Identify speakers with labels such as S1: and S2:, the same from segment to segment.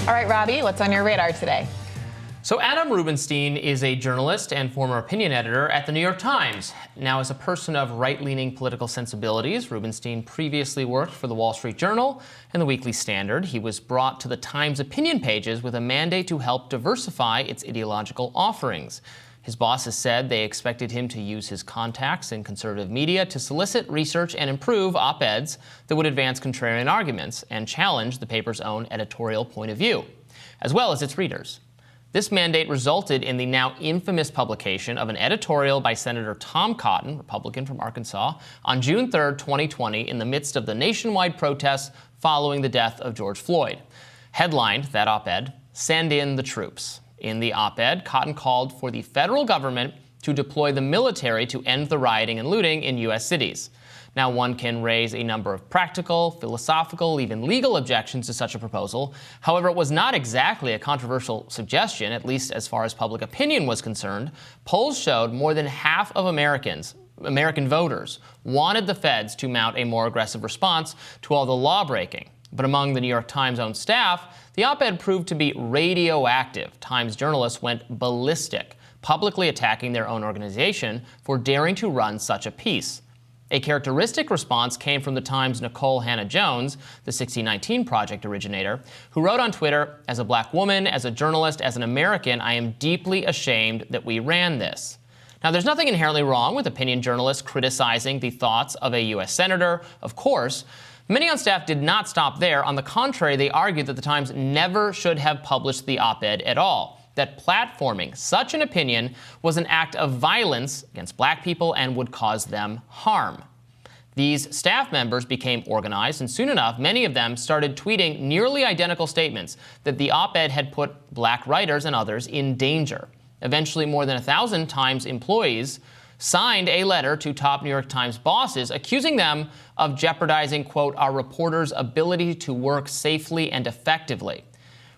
S1: All right, Robby, what's on your radar today?
S2: So Adam Rubenstein is a journalist and former opinion editor at the New York Times. Now, as a person of right-leaning political sensibilities, Rubenstein previously worked for the Wall Street Journal and the Weekly Standard. He was brought to the Times opinion pages with a mandate to help diversify its ideological offerings. His bosses said they expected him to use his contacts in conservative media to solicit, research, and improve op-eds that would advance contrarian arguments and challenge the paper's own editorial point of view, as well as its readers. This mandate resulted in the now infamous publication of an editorial by Senator Tom Cotton, Republican from Arkansas, on June 3, 2020, in the midst of the nationwide protests following the death of George Floyd. Headlined that op-ed, "Send in the Troops." In the op-ed, Cotton called for the federal government to deploy the military to end the rioting and looting in U.S. cities. Now, one can raise a number of practical, philosophical, even legal objections to such a proposal. However, it was not exactly a controversial suggestion, at least as far as public opinion was concerned. Polls showed more than half of American voters wanted the feds to mount a more aggressive response to all the law-breaking. But among the New York Times' own staff, the op-ed proved to be radioactive. Times journalists went ballistic, publicly attacking their own organization for daring to run such a piece. A characteristic response came from the Times' Nicole Hannah-Jones, the 1619 Project originator, who wrote on Twitter, "As a black woman, as a journalist, as an American, I am deeply ashamed that we ran this." Now, there's nothing inherently wrong with opinion journalists criticizing the thoughts of a U.S. senator, of course. Many on staff did not stop there. On the contrary, they argued that the Times never should have published the op-ed at all, that platforming such an opinion was an act of violence against black people and would cause them harm. These staff members became organized, and soon enough, many of them started tweeting nearly identical statements that the op-ed had put black writers and others in danger. Eventually, more than 1,000 Times employees signed a letter to top New York Times bosses accusing them of jeopardizing, quote, "our reporters' ability to work safely and effectively."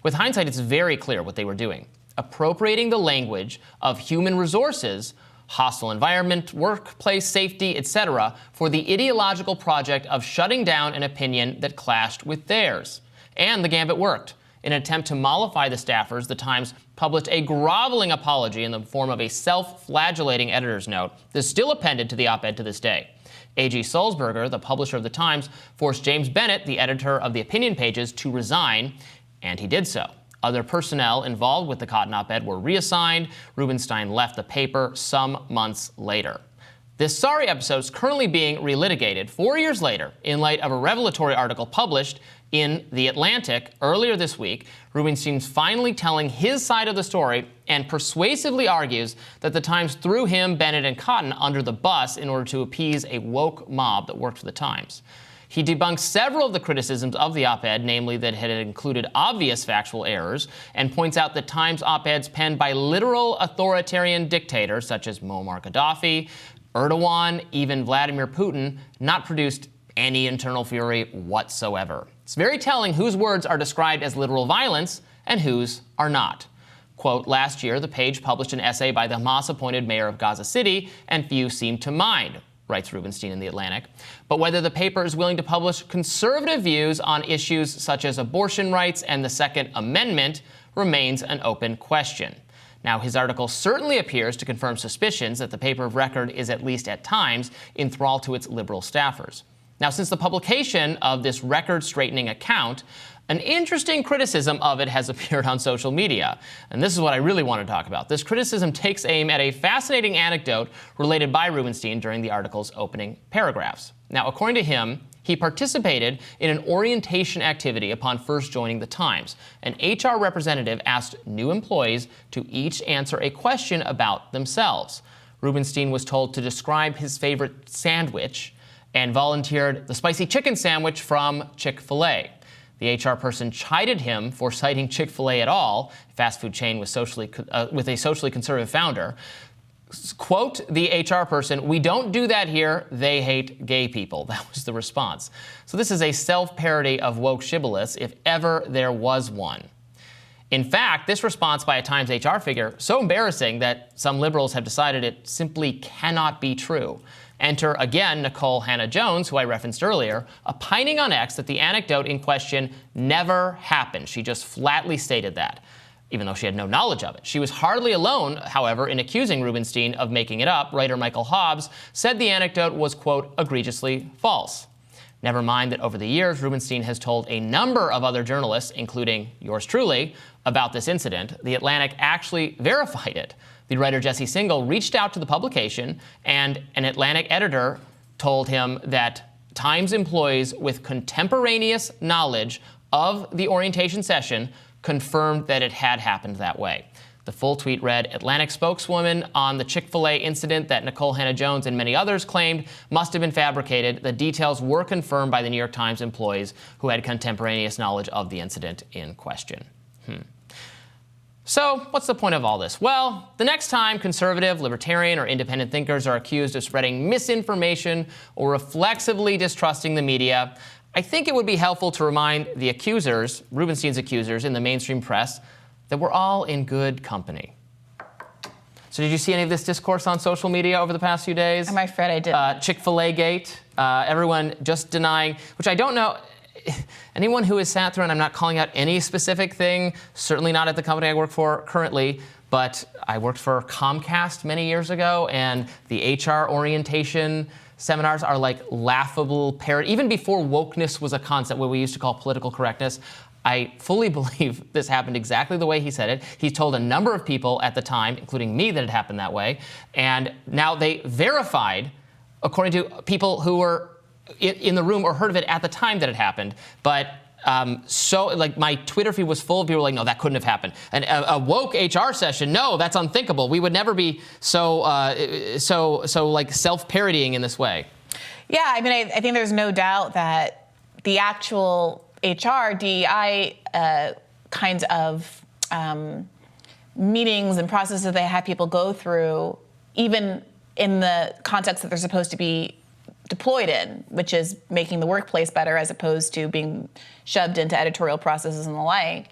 S2: With hindsight, it's very clear what they were doing: appropriating the language of human resources, hostile environment, workplace safety, etc., for the ideological project of shutting down an opinion that clashed with theirs. And the gambit worked. In an attempt to mollify the staffers, the Times published a groveling apology in the form of a self-flagellating editor's note that's still appended to the op-ed to this day. A.G. Sulzberger, the publisher of the Times, forced James Bennett, the editor of the opinion pages, to resign, and he did so. Other personnel involved with the Cotton op-ed were reassigned. Rubenstein left the paper some months later. This sorry episode is currently being relitigated 4 years later in light of a revelatory article published in The Atlantic earlier this week. Rubenstein's finally telling his side of the story and persuasively argues that the Times threw him, Bennett, and Cotton under the bus in order to appease a woke mob that worked for the Times. He debunks several of the criticisms of the op-ed, namely that it had included obvious factual errors, and points out that Times op-eds penned by literal authoritarian dictators such as Muammar Gaddafi, Erdogan, even Vladimir Putin, not produced any internal fury whatsoever. It's very telling whose words are described as literal violence and whose are not. Quote, "Last year, the page published an essay by the Hamas-appointed mayor of Gaza City, and few seemed to mind," writes Rubenstein in The Atlantic. But whether the paper is willing to publish conservative views on issues such as abortion rights and the Second Amendment remains an open question. Now, his article certainly appears to confirm suspicions that the paper of record is, at least at times, enthralled to its liberal staffers. Now, since the publication of this record-straightening account, an interesting criticism of it has appeared on social media. And this is what I really want to talk about. This criticism takes aim at a fascinating anecdote related by Rubenstein during the article's opening paragraphs. Now, according to him, he participated in an orientation activity upon first joining the Times. An HR representative asked new employees to each answer a question about themselves. Rubenstein was told to describe his favorite sandwich and volunteered the spicy chicken sandwich from Chick-fil-A. The HR person chided him for citing Chick-fil-A at all, a fast food chain with a socially conservative founder. Quote, the HR person, "We don't do that here. They hate gay people." That was the response. So this is a self-parody of woke shibboleths, if ever there was one. In fact, this response by a Times HR figure so embarrassing that some liberals have decided it simply cannot be true. Enter again Nicole Hannah-Jones, who I referenced earlier, opining on X that the anecdote in question never happened. She just flatly stated that, even though she had no knowledge of it. She was hardly alone, however, in accusing Rubenstein of making it up. Writer Michael Hobbs said the anecdote was, quote, egregiously false. Never mind that over the years, Rubenstein has told a number of other journalists, including yours truly, about this incident. The Atlantic actually verified it. The writer Jesse Singal reached out to the publication, and an Atlantic editor told him that Times employees with contemporaneous knowledge of the orientation session confirmed that it had happened that way. The full tweet read, Atlantic spokeswoman on the Chick-fil-A incident that Nicole Hannah-Jones and many others claimed must have been fabricated. The details were confirmed by the New York Times employees who had contemporaneous knowledge of the incident in question. So what's the point of all this? Well, the next time conservative, libertarian, or independent thinkers are accused of spreading misinformation or reflexively distrusting the media, I think it would be helpful to remind the accusers, Rubenstein's accusers in the mainstream press, that we're all in good company. So did you see any of this discourse on social media over the past few days?
S1: I'm afraid I didn't.
S2: Chick-fil-A gate, everyone just denying, which I don't know. Anyone who has sat through, and I'm not calling out any specific thing, certainly not at the company I work for currently, but I worked for Comcast many years ago, and the HR orientation seminars are like laughable parody. Even before wokeness was a concept, what we used to call political correctness, I fully believe this happened exactly the way he said it. He told a number of people at the time, including me, that it happened that way. And now they verified, according to people who were in the room or heard of it at the time that it happened. But so like my Twitter feed was full of people like, no, that couldn't have happened. And a woke HR session, no, that's unthinkable. We would never be so like self-parodying in this way.
S1: Yeah, I mean, I think there's no doubt that the actual HR, DEI kinds of meetings and processes they have people go through, even in the context that they're supposed to be deployed in, which is making the workplace better as opposed to being shoved into editorial processes and the like,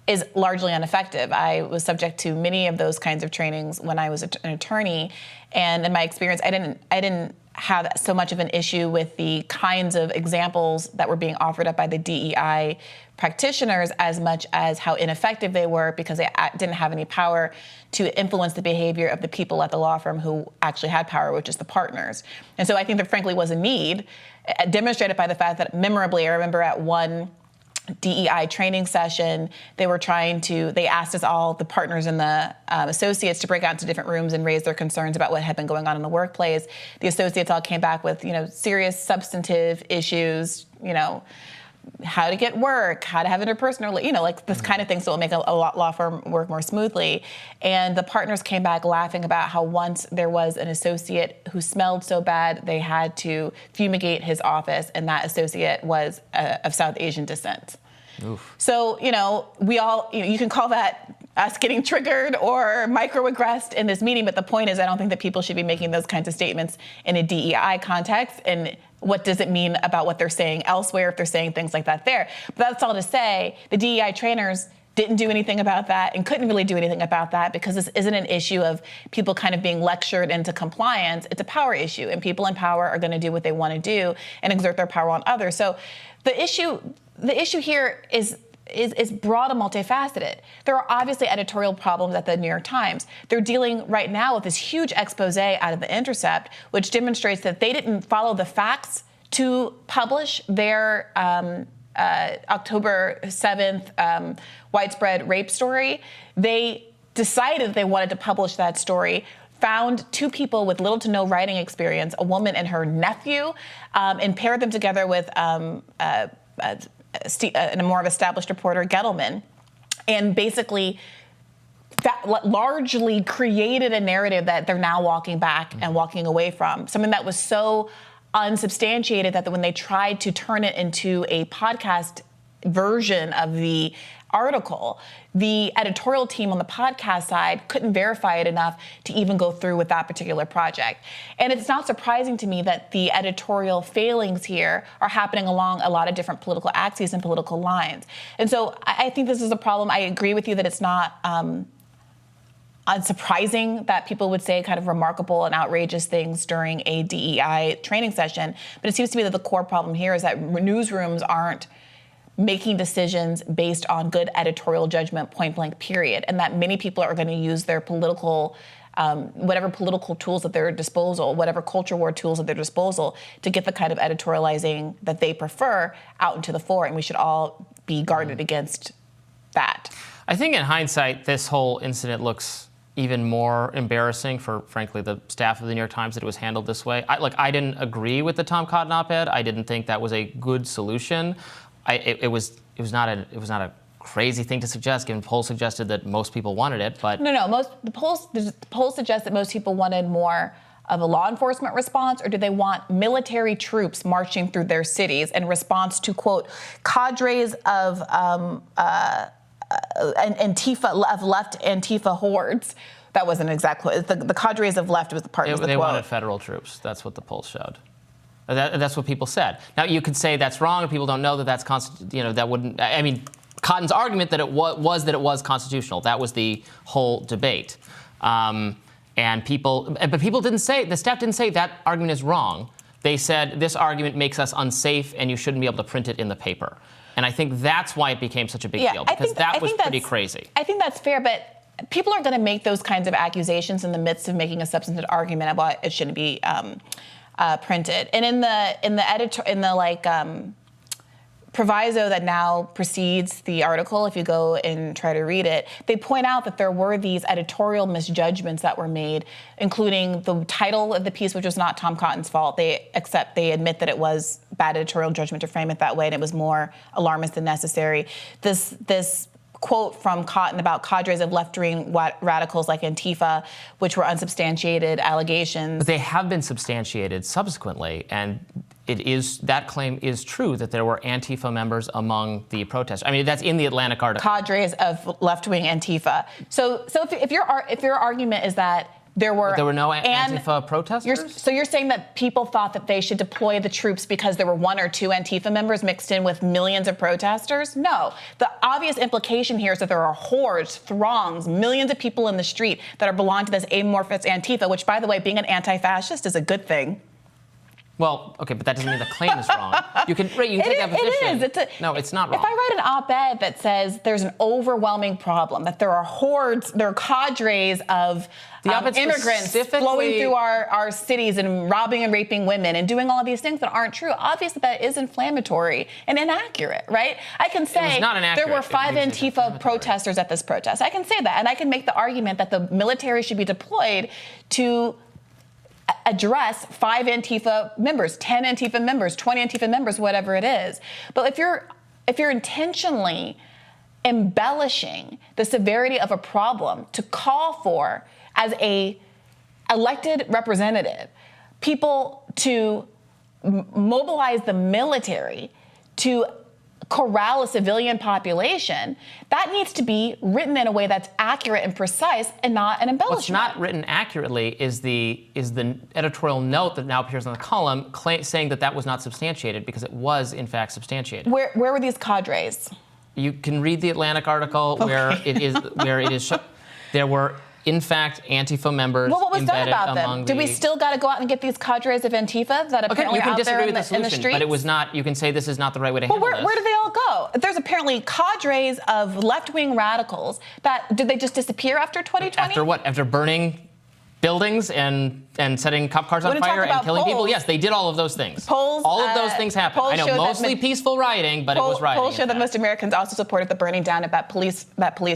S1: is largely ineffective. I was subject to many of those kinds of trainings when I was an attorney, and in my experience, I didn't have so much of an issue with the kinds of examples that were being offered up by the DEI practitioners as much as how ineffective they were because they didn't have any power to influence the behavior of the people at the law firm who actually had power, which is the partners. And so I think there frankly was a need, demonstrated by the fact that memorably, I remember at one DEI training session, they asked us all, the partners and the associates, to break out into different rooms and raise their concerns about what had been going on in the workplace. The associates all came back with, serious substantive issues, how to get work, how to have interpersonal, like this kind of things that will make a law firm work more smoothly. And the partners came back laughing about how once there was an associate who smelled so bad they had to fumigate his office, and that associate was of South Asian descent. Oof. So, we all, you can call that us getting triggered or microaggressed in this meeting, but the point is I don't think that people should be making those kinds of statements in a DEI context. And what does it mean about what they're saying elsewhere if they're saying things like that there? But that's all to say, the DEI trainers didn't do anything about that and couldn't really do anything about that because this isn't an issue of people kind of being lectured into compliance. It's a power issue, and people in power are going to do what they want to do and exert their power on others. So the issue here is broad and multifaceted. There are obviously editorial problems at the New York Times. They're dealing right now with this huge expose out of The Intercept, which demonstrates that they didn't follow the facts to publish their October 7th widespread rape story. They decided they wanted to publish that story, found two people with little to no writing experience, a woman and her nephew, and paired them together with a more of established reporter, Gettleman, and basically that largely created a narrative that they're now walking back and walking away from. Something that was so unsubstantiated that when they tried to turn it into a podcast version of the article, the editorial team on the podcast side couldn't verify it enough to even go through with that particular project. And it's not surprising to me that the editorial failings here are happening along a lot of different political axes and political lines. And so I think this is a problem. I agree with you that it's not unsurprising that people would say kind of remarkable and outrageous things during a DEI training session. But it seems to me that the core problem here is that newsrooms aren't making decisions based on good editorial judgment, point blank, period. And that many people are going to use their political, whatever political tools at their disposal, whatever culture war tools at their disposal to get the kind of editorializing that they prefer out into the fore. And we should all be guarded against that.
S2: I think in hindsight, this whole incident looks even more embarrassing for, frankly, the staff of the New York Times that it was handled this way. I didn't agree with the Tom Cotton op-ed. I didn't think that was a good solution. It was not a crazy thing to suggest, given polls suggested that most people wanted it. But
S1: the polls suggest that most people wanted more of a law enforcement response, or do they want military troops marching through their cities in response to, quote, cadres of Antifa, of left Antifa hordes? That wasn't exactly the cadres of left was the part.
S2: They wanted federal troops. That's what the polls showed. That's what people said. Now you could say that's wrong, and people don't know that that's that wouldn't. I mean, Cotton's argument that it was constitutional. That was the whole debate, but people didn't say, the staff didn't say that argument is wrong. They said this argument makes us unsafe, and you shouldn't be able to print it in the paper. And I think that's why it became such a big deal, because that was pretty crazy.
S1: I think that's fair, but people are going to make those kinds of accusations in the midst of making a substantive argument about it shouldn't be printed. And in the proviso that now precedes the article, if you go and try to read it, they point out that there were these editorial misjudgments that were made, including the title of the piece, which was not Tom Cotton's fault. They admit that it was bad editorial judgment to frame it that way, and it was more alarmist than necessary. This quote from Cotton about cadres of left-wing radicals like Antifa, which were unsubstantiated allegations.
S2: But they have been substantiated subsequently, and that claim is true, that there were Antifa members among the protesters. I mean, that's in the Atlantic article.
S1: Cadres of left-wing Antifa. So if your argument is that there were
S2: no Antifa protesters?
S1: So you're saying that people thought that they should deploy the troops because there were one or two Antifa members mixed in with millions of protesters? No. The obvious implication here is that there are hordes, throngs, millions of people in the street that belong to this amorphous Antifa, which, by the way, being an anti-fascist is a good thing.
S2: Well, okay, but that doesn't mean the claim is wrong. You can take that position.
S1: It is.
S2: No, it's not wrong.
S1: If I write an op-ed that says there's an overwhelming problem, that there are hordes, there are cadres of immigrants flowing through our cities and robbing and raping women and doing all of these things that aren't true, obviously that is inflammatory and inaccurate, right? I can say there were 5 Antifa protesters at this protest. I can say that, and I can make the argument that the military should be deployed to address 5 Antifa members, 10 Antifa members, 20 Antifa members, whatever it is. But if you're intentionally embellishing the severity of a problem to call for, as a elected representative, people to mobilize the military to corral a civilian population, that needs to be written in a way that's accurate and precise and not an embellishment.
S2: What's not written accurately is the editorial note that now appears on the column saying that was not substantiated, because it was, in fact, substantiated.
S1: Where were these cadres?
S2: You can read the Atlantic article where it is there were, in fact, Antifa members.
S1: Well, what was done
S2: embedded
S1: about them? Do we still got to go out and get these cadres of Antifa that apparently are out there in the streets?
S2: But it was not. You can say this is not the right way to handle this.
S1: Where did they all go? There's apparently cadres of left-wing radicals did they just disappear after 2020?
S2: After what? After burning buildings and setting cop cars on fire and killing people? Yes, they did all of those things. All of those things happened. I know, mostly peaceful rioting, but it was rioting.
S1: Polls show that most Americans also supported the burning down of that police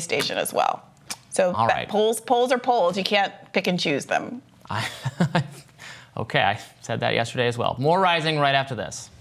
S1: station as well. So polls are polls. You can't pick and choose them.
S2: Okay, I said that yesterday as well. More rising right after this.